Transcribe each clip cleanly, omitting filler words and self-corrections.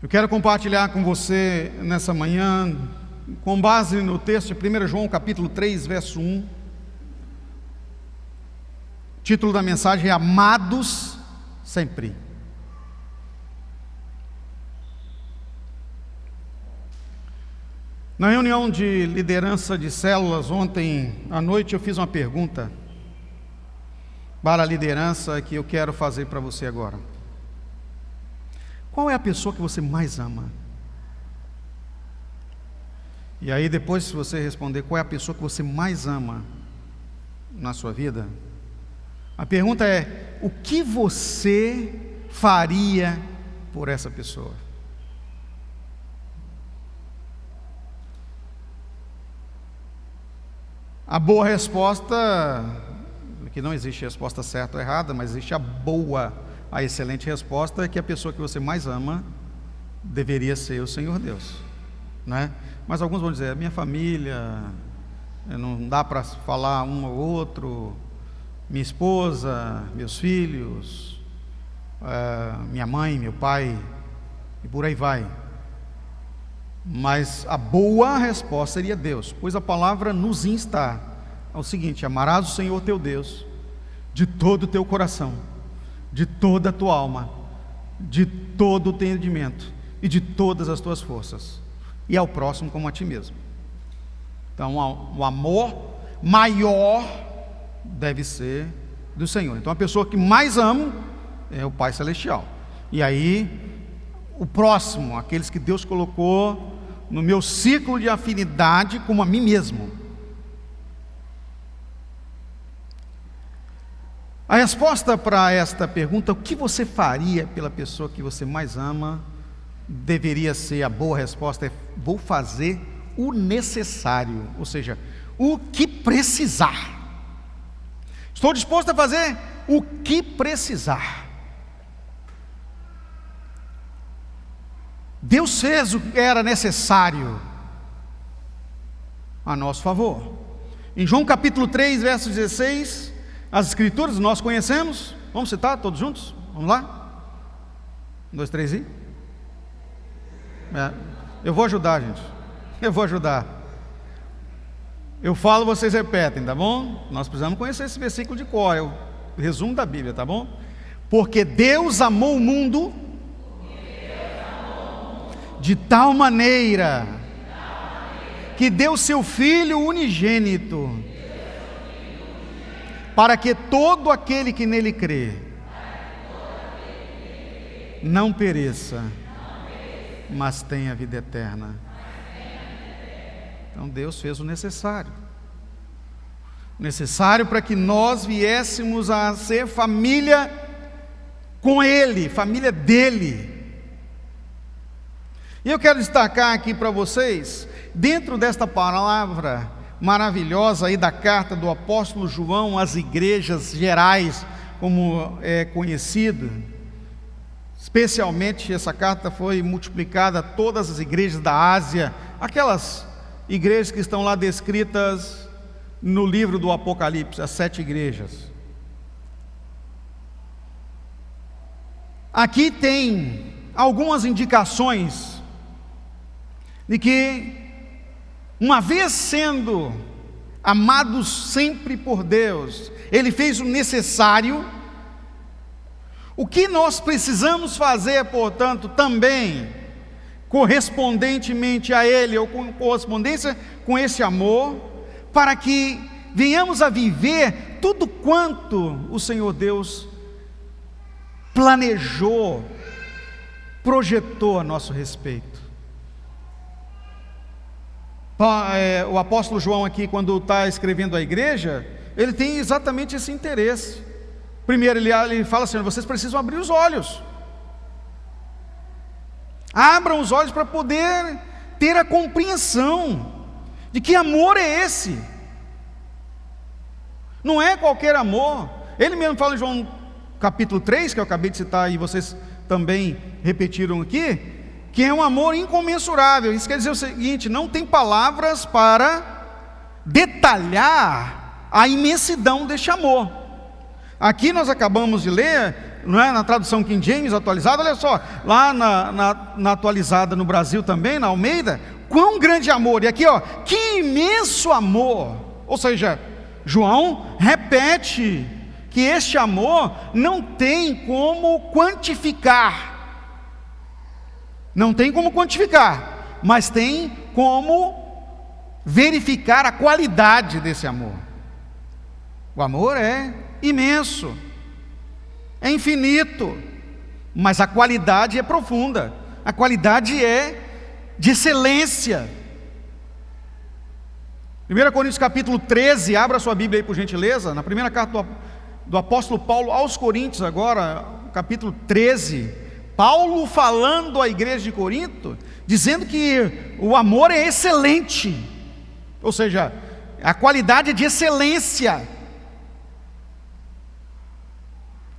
Eu quero compartilhar com você nessa manhã, com base no texto de 1 João capítulo 3, verso 1. O título da mensagem é Amados Sempre. Na reunião de liderança de células ontem à noite, eu fiz uma pergunta para a liderança que eu quero fazer para você agora. Qual é a pessoa que você mais ama? E aí depois, se você responder qual é a pessoa que você mais ama na sua vida, a pergunta é: o que você faria por essa pessoa? A boa resposta, que não existe resposta certa ou errada, mas existe a excelente resposta é que a pessoa que você mais ama deveria ser o Senhor Deus, né? Mas alguns vão dizer: minha família, não dá para falar um ou outro, minha esposa, meus filhos, minha mãe, meu pai, e por aí vai. Mas a boa resposta seria Deus, pois a palavra nos insta ao seguinte: amarás o Senhor teu Deus de todo o teu coração, de toda a tua alma, de todo o teu entendimento e de todas as tuas forças, e ao próximo como a ti mesmo. Então o amor maior deve ser do Senhor. Então a pessoa que mais amo é o Pai Celestial, e aí o próximo, aqueles que Deus colocou no meu ciclo de afinidade como a mim mesmo. A resposta para esta pergunta, o que você faria pela pessoa que você mais ama, deveria ser, a boa resposta é: vou fazer o necessário, ou seja, o que precisar. Estou disposto a fazer o que precisar. Deus fez o que era necessário a nosso favor. Em João capítulo 3, verso 16, as escrituras nós conhecemos. Vamos citar todos juntos? Vamos lá? 1, 2, 3 e... Eu vou ajudar, gente. Eu vou ajudar. Eu falo, vocês repetem, tá bom? Nós precisamos conhecer esse versículo de cor, é o resumo da Bíblia, tá bom? Porque Deus amou o mundo de tal maneira que deu seu Filho unigênito, para que todo aquele que nele crê não pereça, mas tenha vida eterna. Então Deus fez o necessário para que nós viéssemos a ser família com Ele, família dele. E eu quero destacar aqui para vocês, dentro desta palavra maravilhosa aí da carta do apóstolo João às igrejas gerais, como é conhecido, especialmente essa carta foi multiplicada a todas as igrejas da Ásia, aquelas igrejas que estão lá descritas no livro do Apocalipse, as 7 igrejas. Aqui tem algumas indicações de que, uma vez sendo amados sempre por Deus, Ele fez o necessário. O que nós precisamos fazer, portanto, também, correspondentemente a Ele, ou com correspondência com esse amor, para que venhamos a viver tudo quanto o Senhor Deus planejou, projetou a nosso respeito. O apóstolo João aqui, quando está escrevendo à igreja, ele tem exatamente esse interesse. Primeiro ele fala assim: vocês precisam abrir os olhos. Abram os olhos para poder ter a compreensão de que amor é esse. Não é qualquer amor. Ele mesmo fala em João capítulo 3, que eu acabei de citar e vocês também repetiram aqui, que é um amor incomensurável. Isso quer dizer o seguinte: não tem palavras para detalhar a imensidão deste amor. Aqui nós acabamos de ler não é? Na tradução King James atualizada, olha só, lá na atualizada no Brasil também, na Almeida, quão grande amor, e aqui ó, que imenso amor, ou seja, João repete que este amor não tem como quantificar, mas tem como verificar a qualidade desse amor. O amor é imenso, é infinito, mas a qualidade é profunda, a qualidade é de excelência. 1 Coríntios capítulo 13, abra sua Bíblia aí por gentileza, na primeira carta do apóstolo Paulo aos Coríntios agora, capítulo 13, Paulo falando à igreja de Corinto, dizendo que o amor é excelente, ou seja, a qualidade é de excelência.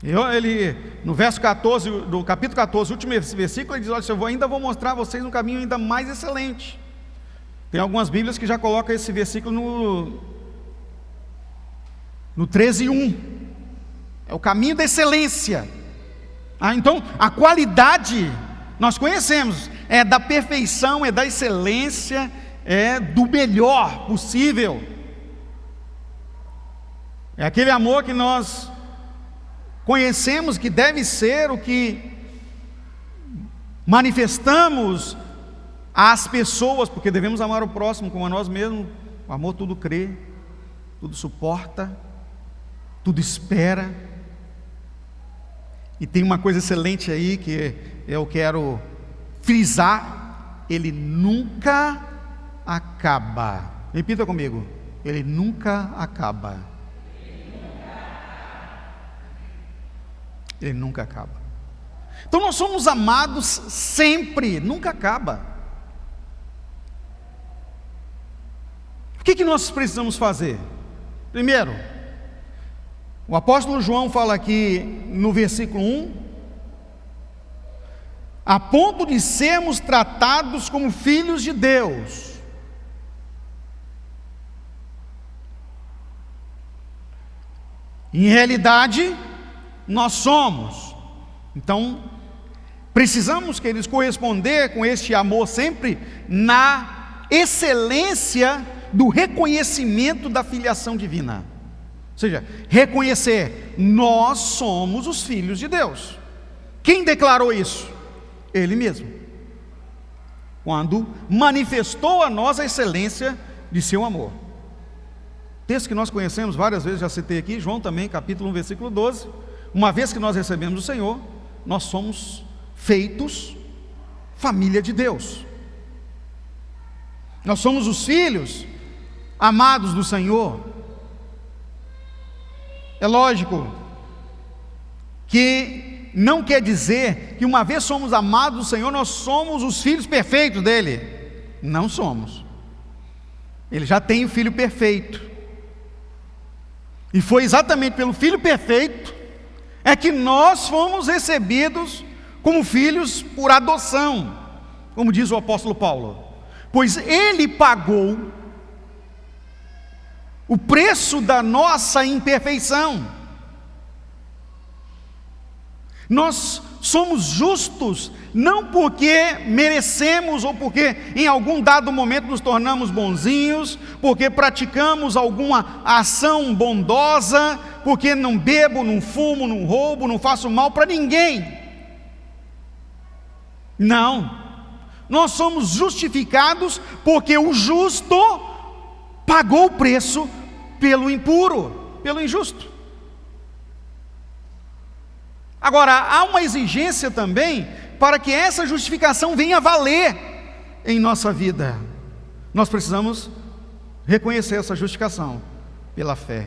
Ele, no verso 14, do capítulo 14, último versículo, ele diz: olha, eu ainda vou mostrar a vocês um caminho ainda mais excelente. Tem algumas Bíblias que já colocam esse versículo no 13:1. É o caminho da excelência. Então, a qualidade, nós conhecemos, é da perfeição, é da excelência, é do melhor possível. É aquele amor que nós conhecemos que deve ser o que manifestamos às pessoas, porque devemos amar o próximo como a nós mesmos. O amor tudo crê, tudo suporta, tudo espera. E tem uma coisa excelente aí que eu quero frisar: ele nunca acaba. Repita comigo: ele nunca acaba. Ele nunca acaba. Então nós somos amados sempre, nunca acaba. O que nós precisamos fazer? Primeiro, o apóstolo João fala aqui no versículo 1, a ponto de sermos tratados como filhos de Deus. Em realidade, nós somos. Então, precisamos, queridos, corresponder com este amor sempre na excelência do reconhecimento da filiação divina. Ou seja, reconhecer, nós somos os filhos de Deus. Quem declarou isso? Ele mesmo, quando manifestou a nós a excelência de seu amor. Texto que nós conhecemos várias vezes, já citei aqui, João também, capítulo 1, versículo 12. Uma vez que nós recebemos o Senhor, nós somos feitos família de Deus. Nós somos os filhos amados do Senhor. É lógico que não quer dizer que uma vez somos amados do Senhor, nós somos os filhos perfeitos dele. Não somos. Ele já tem o filho perfeito. E foi exatamente pelo filho perfeito é que nós fomos recebidos como filhos por adoção, como diz o apóstolo Paulo, pois ele pagou o preço da nossa imperfeição. Nós somos justos não porque merecemos ou porque em algum dado momento nos tornamos bonzinhos, porque praticamos alguma ação bondosa, porque não bebo, não fumo, não roubo, não faço mal para ninguém. Não, nós somos justificados porque o justo pagou o preço pelo impuro, pelo injusto. Agora, há uma exigência também para que essa justificação venha a valer em nossa vida. Nós precisamos reconhecer essa justificação pela fé.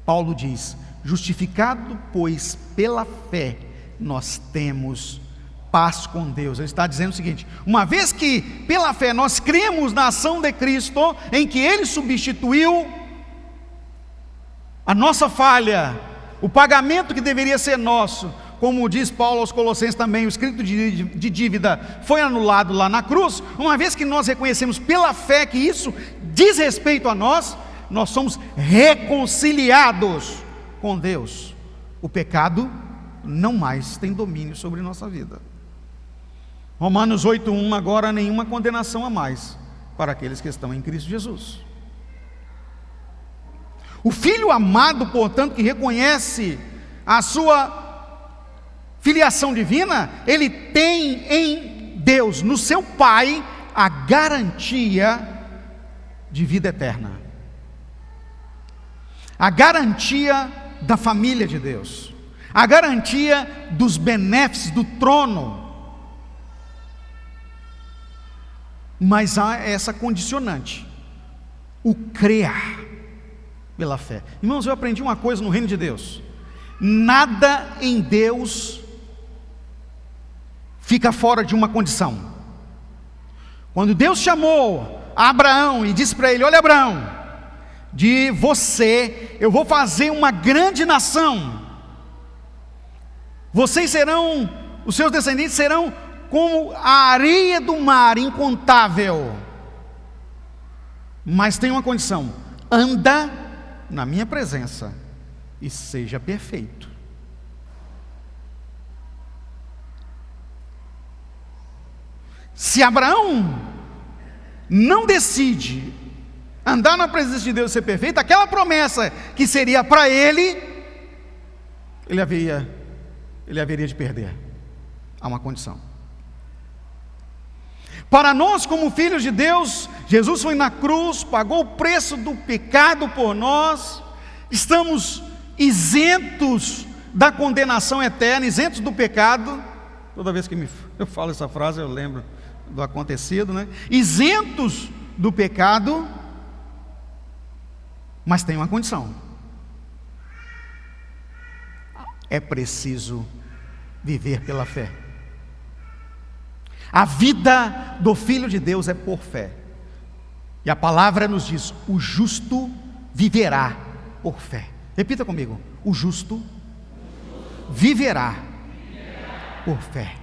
Paulo diz: justificado, pois, pela fé, nós temos paz com Deus. Ele está dizendo o seguinte: uma vez que pela fé nós cremos na ação de Cristo, em que Ele substituiu a nossa falha, o pagamento que deveria ser nosso, como diz Paulo aos Colossenses também, o escrito de dívida foi anulado lá na cruz. Uma vez que nós reconhecemos pela fé que isso diz respeito a nós, nós somos reconciliados com Deus. O pecado não mais tem domínio sobre nossa vida. Romanos 8:1, agora nenhuma condenação a mais para aqueles que estão em Cristo Jesus. O filho amado, portanto, que reconhece a sua filiação divina, ele tem em Deus, no seu Pai, a garantia de vida eterna, a garantia da família de Deus, a garantia dos benefícios do trono. Mas há essa condicionante, o crer pela fé. Irmãos, eu aprendi uma coisa no reino de Deus: nada em Deus fica fora de uma condição. Quando Deus chamou Abraão e disse para ele: olha, Abraão, de você eu vou fazer uma grande nação, vocês serão, os seus descendentes serão como a areia do mar, incontável. Mas tem uma condição: anda na minha presença e seja perfeito. Se Abraão não decide andar na presença de Deus e ser perfeito, aquela promessa que seria para ele haveria de perder. Há uma condição. Para nós, como filhos de Deus, Jesus foi na cruz, pagou o preço do pecado por nós, estamos isentos da condenação eterna, isentos do pecado. Toda vez que eu falo essa frase, eu lembro do acontecido, né? Isentos do pecado, mas tem uma condição: é preciso viver pela fé. A vida do Filho de Deus é por fé, e a palavra nos diz: o justo viverá por fé. Repita comigo: o justo viverá por fé.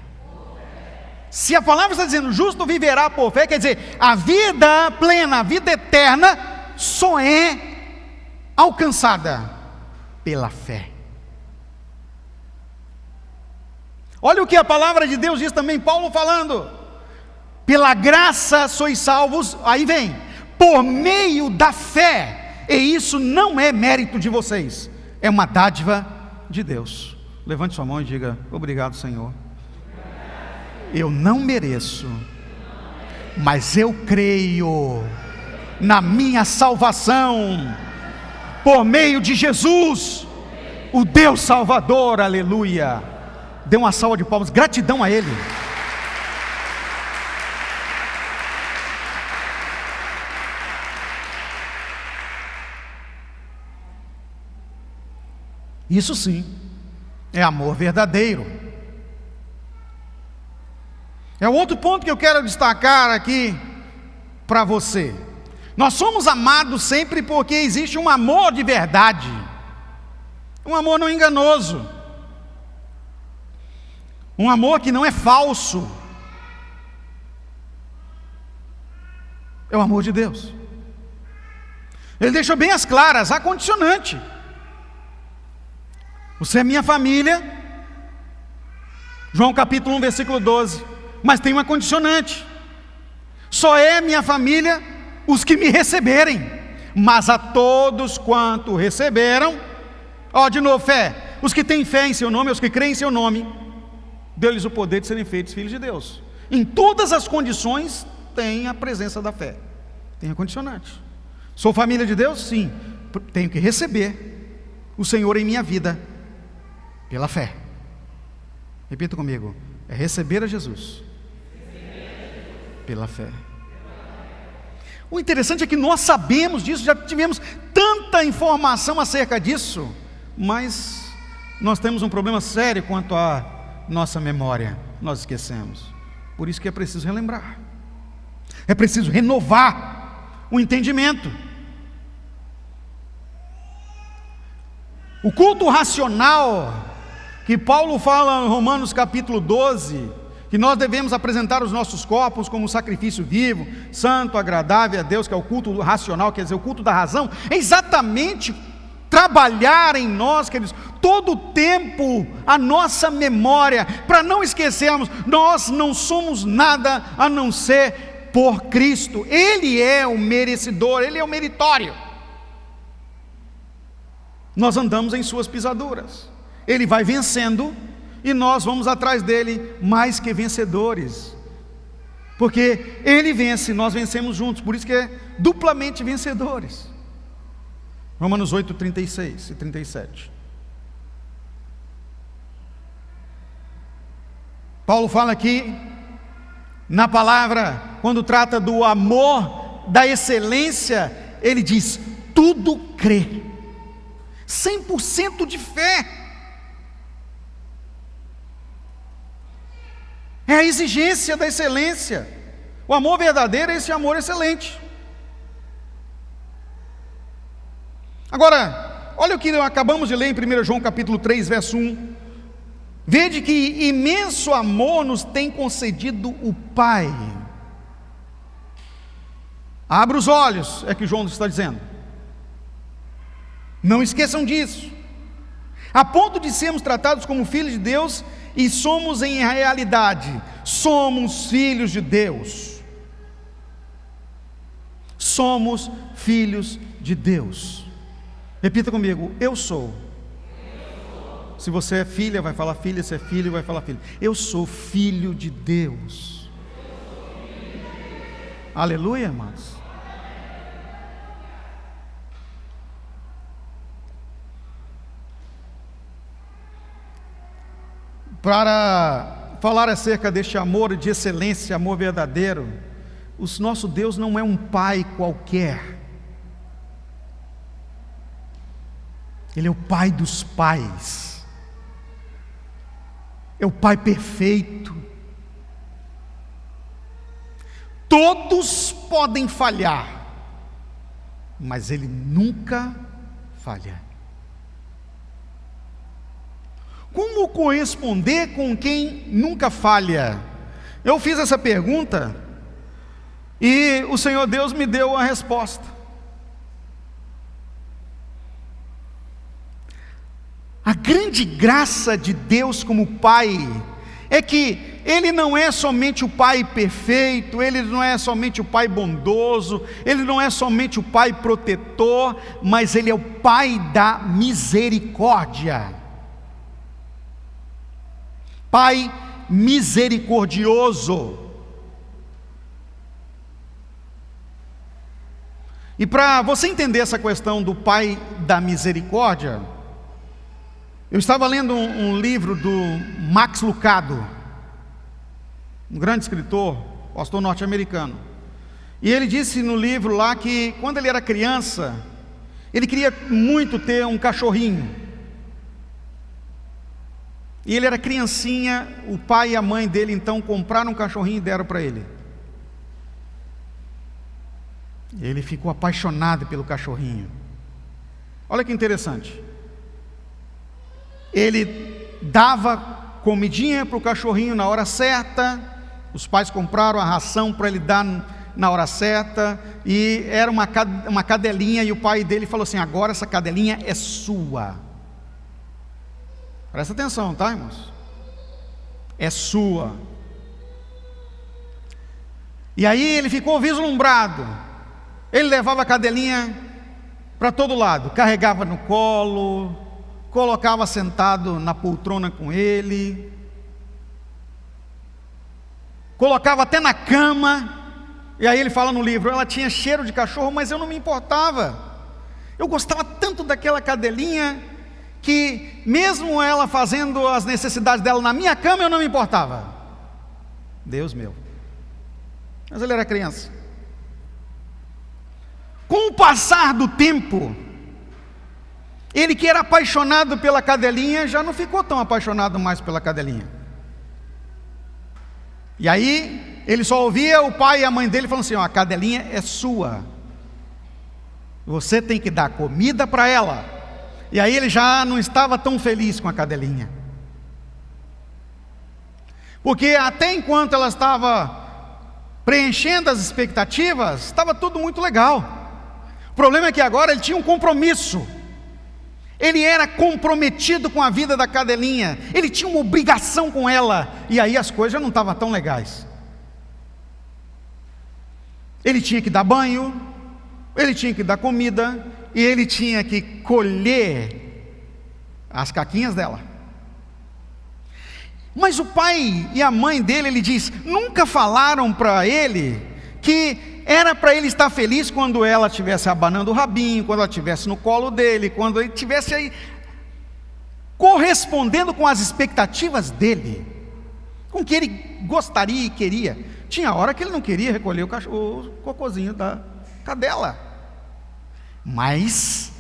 Se a palavra está dizendo justo viverá por fé, quer dizer, a vida plena, a vida eterna, só é alcançada pela fé. Olha o que a palavra de Deus diz também, Paulo falando: pela graça sois salvos, aí vem, por meio da fé, e isso não é mérito de vocês, é uma dádiva de Deus. Levante sua mão e diga: obrigado, Senhor. Eu não mereço, mas eu creio na minha salvação, por meio de Jesus, o Deus Salvador, aleluia. Dê uma salva de palmas, gratidão a Ele. Isso sim é amor verdadeiro. É outro ponto que eu quero destacar aqui para você. Nós somos amados sempre porque existe um amor de verdade, um amor não enganoso, um amor que não é falso. É o amor de Deus. Ele deixou bem as claras, a condicionante: você é minha família, João capítulo 1, versículo 12. Mas tem uma condicionante: só é minha família os que me receberem, mas a todos quanto receberam, de novo, fé, os que têm fé em seu nome, os que creem em seu nome, deu-lhes o poder de serem feitos filhos de Deus. Em todas as condições tem a presença da fé, tem a condicionante. Sou família de Deus? Sim, tenho que receber o Senhor em minha vida pela fé. Repita comigo: é receber a Jesus pela fé. O interessante é que nós sabemos disso, já tivemos tanta informação acerca disso, mas nós temos um problema sério quanto à nossa memória, nós esquecemos. Por isso que é preciso relembrar, é preciso renovar o entendimento. O culto racional que Paulo fala em Romanos capítulo 12, que nós devemos apresentar os nossos corpos como sacrifício vivo, santo, agradável a Deus, que é o culto racional, quer dizer, o culto da razão, é exatamente trabalhar em nós, queridos, todo o tempo, a nossa memória, para não esquecermos, nós não somos nada a não ser por Cristo. Ele é o merecedor, Ele é o meritório. Nós andamos em suas pisaduras. Ele vai vencendo e nós vamos atrás dele mais que vencedores. Porque Ele vence, nós vencemos juntos. Por isso que é duplamente vencedores. Romanos 8, 36 e 37. Paulo fala aqui, na palavra, quando trata do amor, da excelência, ele diz, tudo crê. 100% de fé. É a exigência da excelência. O amor verdadeiro é esse amor excelente. Agora, olha o que acabamos de ler em 1 João capítulo 3, verso 1. Vede que imenso amor nos tem concedido o Pai. Abra os olhos, é que João está dizendo. Não esqueçam disso. A ponto de sermos tratados como filhos de Deus, e somos em realidade, somos filhos de Deus. Somos filhos de Deus. Repita comigo, eu sou. Se você é filha, vai falar filha, se é filho, vai falar filho. Eu sou filho de Deus. Aleluia, irmãos. Para falar acerca deste amor de excelência, amor verdadeiro, o nosso Deus não é um pai qualquer. Ele é o Pai dos pais. É o Pai perfeito. Todos podem falhar, mas Ele nunca falha. Como corresponder com quem nunca falha? Eu fiz essa pergunta e o Senhor Deus me deu a resposta. A grande graça de Deus como Pai é que Ele não é somente o Pai perfeito, Ele não é somente o Pai bondoso, Ele não é somente o Pai protetor, mas Ele é o Pai da misericórdia. Pai misericordioso. E para você entender essa questão do Pai da misericórdia, eu estava lendo um livro do Max Lucado, um grande escritor, pastor norte-americano. E ele disse no livro lá que quando ele era criança, ele queria muito ter um cachorrinho. E ele era criancinha, o pai e a mãe dele então compraram um cachorrinho e deram para ele. Ele ficou apaixonado pelo cachorrinho. Olha que interessante. Ele dava comidinha para o cachorrinho na hora certa. Os pais compraram a ração para ele dar na hora certa. E era uma cadelinha, e o pai dele falou assim: agora essa cadelinha é sua. Presta atenção, tá, irmãos? É sua. E aí ele ficou vislumbrado. Ele levava a cadelinha para todo lado, carregava no colo, colocava sentado na poltrona com ele, colocava até na cama. E aí ele fala no livro, ela tinha cheiro de cachorro, mas eu não me importava. Eu gostava tanto daquela cadelinha que mesmo ela fazendo as necessidades dela na minha cama, eu não me importava. Deus meu. Mas ele era criança. Com o passar do tempo, ele que era apaixonado pela cadelinha, já não ficou tão apaixonado mais pela cadelinha. E aí, ele só ouvia o pai e a mãe dele falando assim: ó, a cadelinha é sua, você tem que dar comida para ela. E aí ele já não estava tão feliz com a cadelinha, porque até enquanto ela estava preenchendo as expectativas, estava tudo muito legal. O problema é que agora ele tinha um compromisso. Ele era comprometido com a vida da cadelinha, ele tinha uma obrigação com ela, e aí as coisas já não estavam tão legais. Ele tinha que dar banho, ele tinha que dar comida, e ele tinha que colher as caquinhas dela. Mas o pai e a mãe dele, ele diz, nunca falaram para ele que era para ele estar feliz quando ela estivesse abanando o rabinho, quando ela estivesse no colo dele, quando ele estivesse aí correspondendo com as expectativas dele, com o que ele gostaria e queria. Tinha hora que ele não queria recolher o cocôzinho da cadela, mas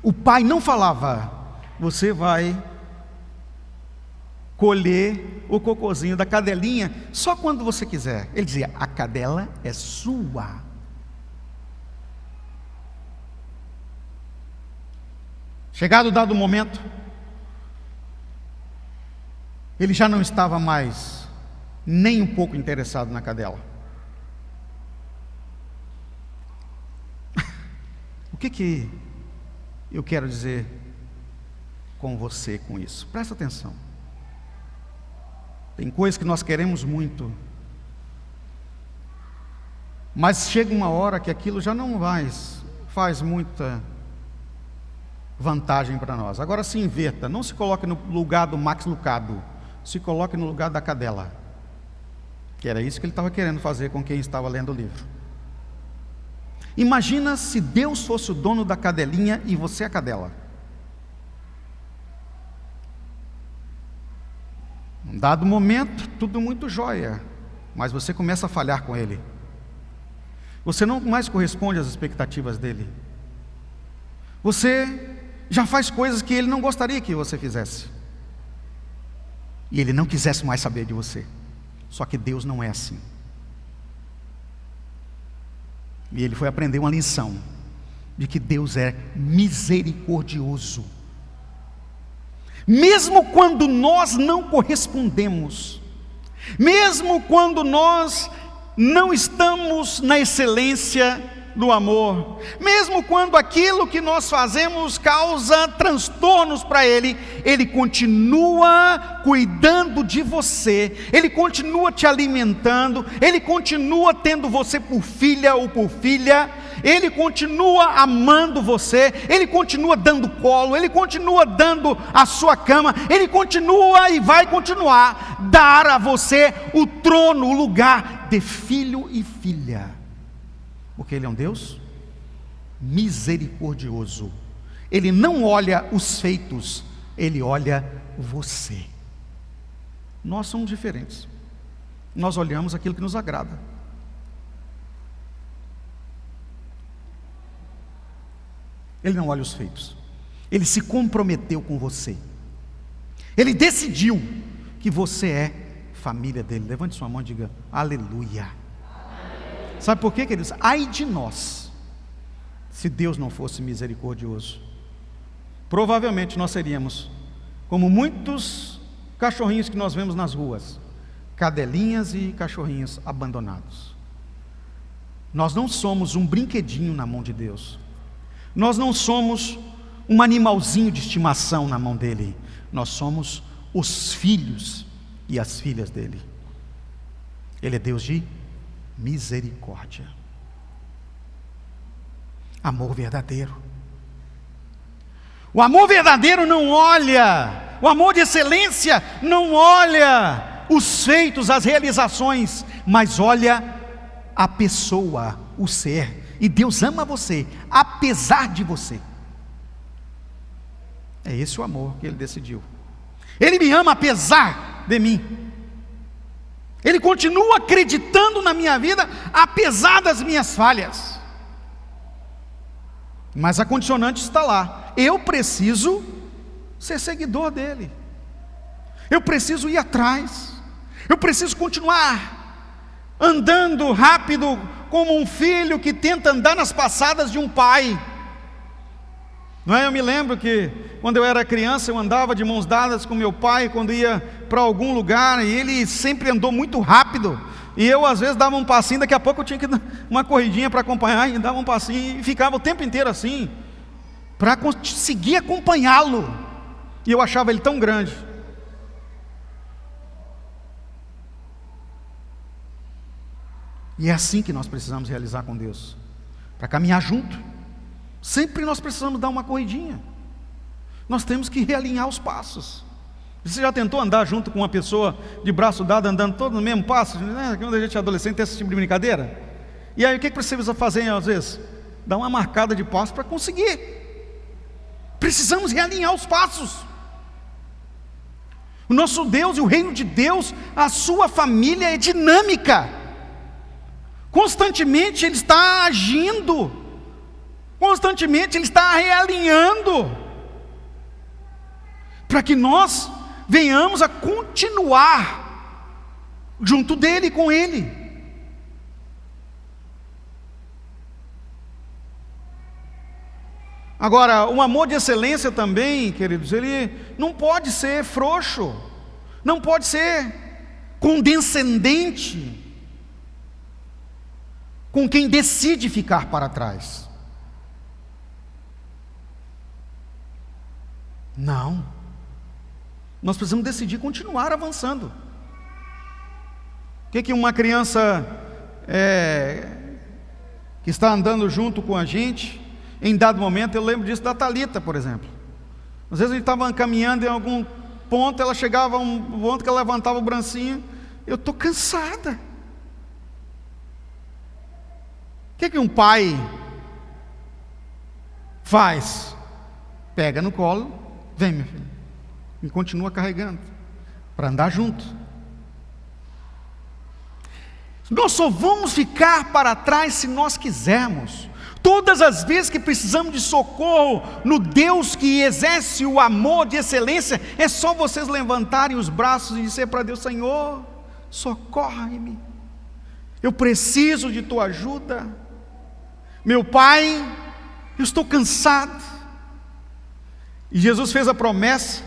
o pai não falava, você vai colher o cocôzinho da cadelinha só quando você quiser. Ele dizia, a cadela é sua. Chegado dado momento, ele já não estava mais nem um pouco interessado na cadela. O que eu quero dizer com você com isso? Presta atenção. Tem coisas que nós queremos muito, mas chega uma hora que aquilo já não faz muita vantagem para nós. Agora se inverta, não se coloque no lugar do Max Lucado, se coloque no lugar da cadela, que era isso que ele estava querendo fazer com quem estava lendo o livro. Imagina se Deus fosse o dono da cadelinha e você a cadela. Num dado momento, tudo muito jóia, mas você começa a falhar com ele. Você não mais corresponde às expectativas dele. Você já faz coisas que ele não gostaria que você fizesse. E ele não quisesse mais saber de você. Só que Deus não é assim. E ele foi aprender uma lição de que Deus é misericordioso. Mesmo quando nós não correspondemos, mesmo quando nós não estamos na excelência do amor, mesmo quando aquilo que nós fazemos causa transtornos para Ele, Ele continua cuidando de você, Ele continua te alimentando, Ele continua tendo você por filha ou por filha, Ele continua amando você, Ele continua dando colo, Ele continua dando a sua cama, Ele continua e vai continuar dar a você o trono, o lugar de filho e filha. Porque Ele é um Deus misericordioso. Ele não olha os feitos, Ele olha você. Nós somos diferentes. Nós olhamos aquilo que nos agrada. Ele não olha os feitos. Ele se comprometeu com você. Ele decidiu que você é família dele. Levante sua mão e diga aleluia. Sabe por quê, queridos? Ai de nós, se Deus não fosse misericordioso. Provavelmente nós seríamos como muitos cachorrinhos que nós vemos nas ruas, cadelinhas e cachorrinhos abandonados. Nós não somos um brinquedinho na mão de Deus. Nós não somos um animalzinho de estimação na mão dele. Nós somos os filhos e as filhas dele. Ele é Deus de misericórdia, amor verdadeiro. O amor verdadeiro não olha, o amor de excelência não olha os feitos, as realizações, mas olha a pessoa, o ser. E Deus ama você, apesar de você. É esse o amor que Ele decidiu. Ele me ama apesar de mim. Ele continua acreditando na minha vida, apesar das minhas falhas. Mas a condicionante está lá. Eu preciso ser seguidor dele. Eu preciso ir atrás. Eu preciso continuar andando rápido, como um filho que tenta andar nas passadas de um pai. Não é? Eu me lembro que quando eu era criança eu andava de mãos dadas com meu pai quando ia para algum lugar, e ele sempre andou muito rápido, e eu às vezes dava um passinho, daqui a pouco eu tinha que dar uma corridinha para acompanhar, e dava um passinho e ficava o tempo inteiro assim, para conseguir acompanhá-lo. E eu achava ele tão grande. E é assim que nós precisamos realizar com Deus. Para caminhar junto, sempre nós precisamos dar uma corridinha. Nós temos que realinhar os passos. Você já tentou andar junto com uma pessoa de braço dado, andando todo no mesmo passo? Né? Quando a gente é adolescente tem esse tipo de brincadeira. E aí o que você precisa fazer às vezes? Dar uma marcada de passo para conseguir. Precisamos realinhar os passos. O nosso Deus e o reino de Deus, a sua família é dinâmica. Constantemente Ele está agindo, constantemente Ele está realinhando, para que nós venhamos a continuar junto dEle, com Ele. Agora, o amor de excelência também, queridos, ele não pode ser frouxo, não pode ser condescendente com quem decide ficar para trás. Não. Nós precisamos decidir continuar avançando. O que uma criança que está andando junto com a gente, em dado momento, eu lembro disso da Thalita, por exemplo. Às vezes a gente estava caminhando em algum ponto, ela chegava a um ponto que ela levantava o bracinho, eu estou cansada. O que um pai faz? Pega no colo, vem meu filho, e continua carregando, para andar junto. Nós só vamos ficar para trás se nós quisermos. Todas as vezes que precisamos de socorro no Deus que exerce o amor de excelência, é só vocês levantarem os braços e dizer para Deus: Senhor, socorre-me, eu preciso de tua ajuda. Meu Pai, eu estou cansado. E Jesus fez a promessa: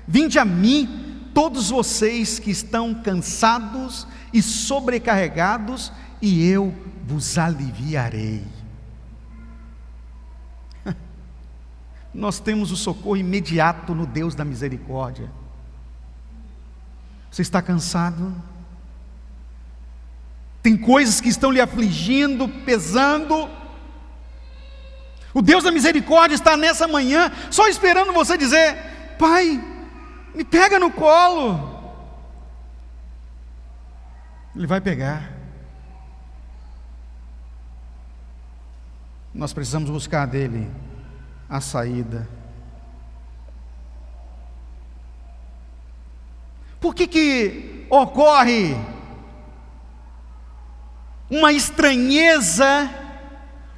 vinde a mim, todos vocês que estão cansados e sobrecarregados, e eu vos aliviarei. Nós temos o socorro imediato no Deus da misericórdia. Você está cansado? Tem coisas que estão lhe afligindo, pesando? O Deus da misericórdia está nessa manhã só esperando você dizer: Pai, me pega no colo. Ele vai pegar. Nós precisamos buscar dele a saída. Por que ocorre uma estranheza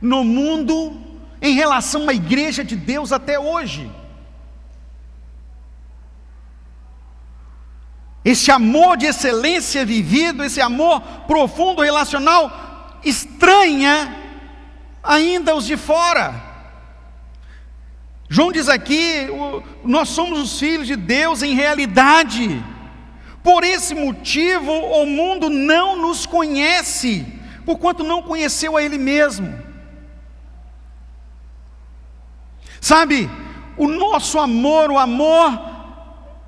no mundo em relação à igreja de Deus até hoje? Esse amor de excelência vivido, esse amor profundo relacional, estranha ainda os de fora. João diz aqui: nós somos os filhos de Deus em realidade. Por esse motivo o mundo não nos conhece, porquanto não conheceu a Ele mesmo. Sabe, o nosso amor,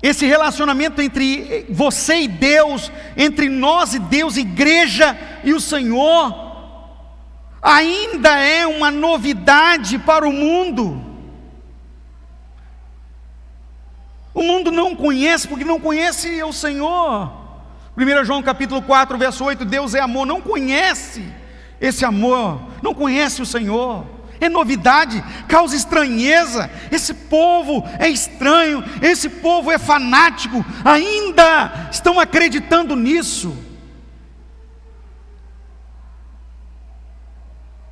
esse relacionamento entre você e Deus, entre nós e Deus, igreja e o Senhor, ainda é uma novidade para o mundo. O mundo não conhece, porque não conhece o Senhor. 1 João capítulo 4, verso 8, Deus é amor, não conhece esse amor, não conhece o Senhor. É novidade, causa estranheza. Esse povo é estranho, esse povo é fanático, ainda estão acreditando nisso.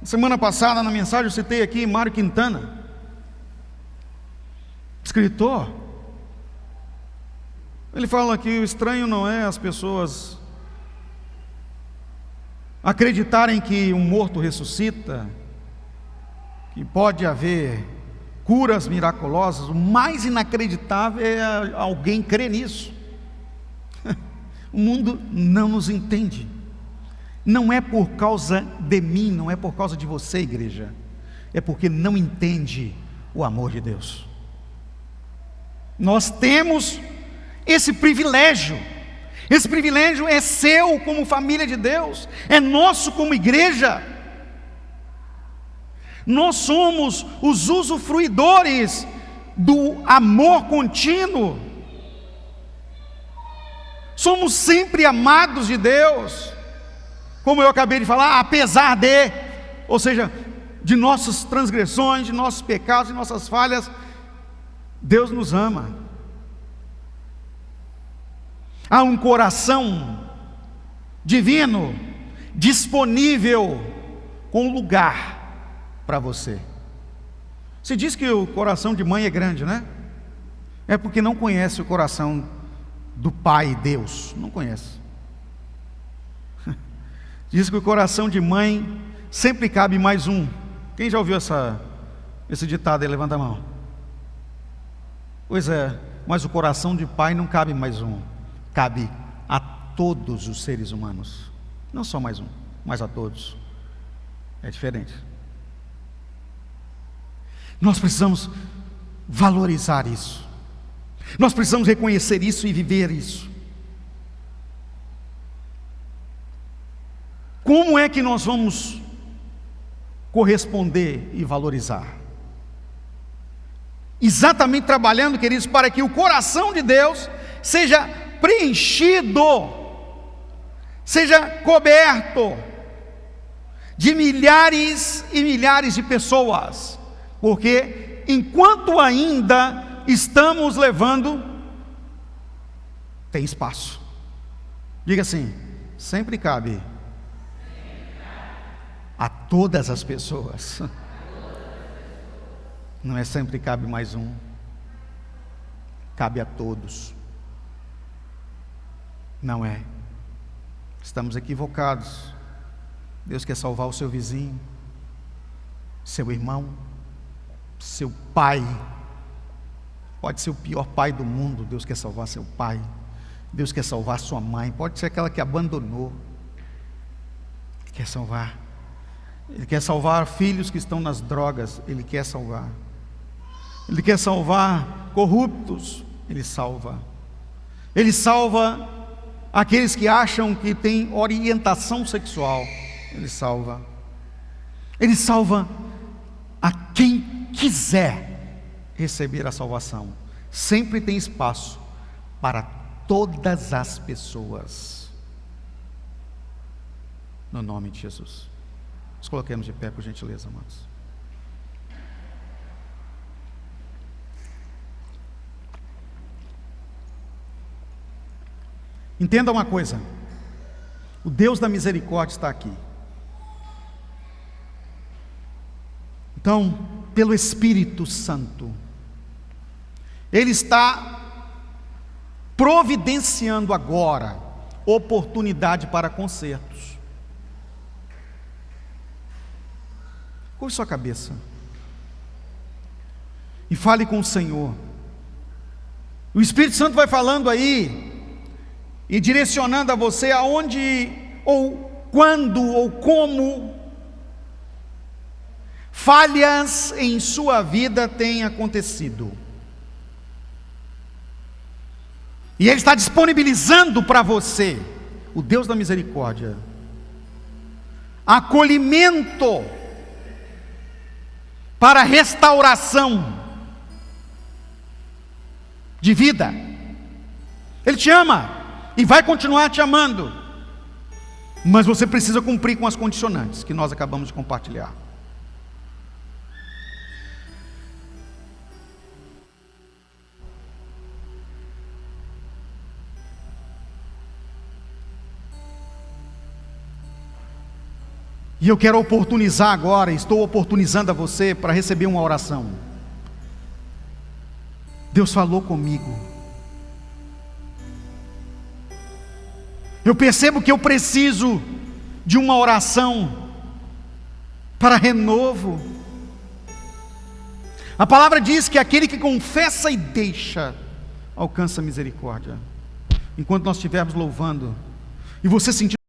Semana passada na mensagem eu citei aqui Mário Quintana, escritor. Ele fala que o estranho não é as pessoas acreditarem que um morto ressuscita, que pode haver curas miraculosas. O mais inacreditável é alguém crer nisso. O mundo não nos entende. Não é por causa de mim, não é por causa de você, igreja. É porque não entende o amor de Deus. Nós temos esse privilégio. Esse privilégio é seu como família de Deus, é nosso como igreja. Nós somos os usufruidores do amor contínuo. Somos sempre amados de Deus, como eu acabei de falar, apesar de, ou seja, de nossas transgressões, de nossos pecados, de nossas falhas, Deus nos ama. Há um coração divino disponível com lugar para você. Se diz que o coração de mãe é grande, né? É porque não conhece o coração do Pai Deus, não conhece. Diz que o coração de mãe sempre cabe mais um. Quem já ouviu esse ditado aí? Levanta a mão. Pois é, mas o coração de pai não cabe mais um. Cabe a todos os seres humanos. Não só mais um, mas a todos. É diferente. Nós precisamos valorizar isso. Nós precisamos reconhecer isso e viver isso. Como é que nós vamos corresponder e valorizar? Exatamente trabalhando, queridos, para que o coração de Deus seja preenchido, seja coberto de milhares e milhares de pessoas, porque enquanto ainda estamos levando, tem espaço. Diga assim: sempre cabe a todas as pessoas. Não é sempre cabe mais um, cabe a todos. Não é. Estamos equivocados. Deus quer salvar o seu vizinho, seu irmão, seu pai. Pode ser o pior pai do mundo, Deus quer salvar seu pai. Deus quer salvar sua mãe, pode ser aquela que abandonou. Ele quer salvar. Ele quer salvar filhos que estão nas drogas, Ele quer salvar. Ele quer salvar corruptos, Ele salva. Ele salva aqueles que acham que têm orientação sexual, Ele salva. Ele salva a quem quiser receber a salvação. Sempre tem espaço para todas as pessoas. No nome de Jesus. Nos coloquemos de pé, por gentileza, amados. Entenda uma coisa: o Deus da misericórdia está aqui. Então, pelo Espírito Santo, Ele está providenciando agora oportunidade para consertos. Curve sua cabeça e fale com o Senhor. O Espírito Santo vai falando aí e direcionando a você aonde, ou quando, ou como falhas em sua vida têm acontecido. E Ele está disponibilizando para você, o Deus da misericórdia, acolhimento para restauração de vida. Ele te ama e vai continuar te amando, mas você precisa cumprir com as condicionantes que nós acabamos de compartilhar. E eu quero oportunizar agora, estou oportunizando a você para receber uma oração. Deus falou comigo. Eu percebo que eu preciso de uma oração para renovo. A palavra diz que aquele que confessa e deixa, alcança misericórdia. Enquanto nós estivermos louvando, e você sentir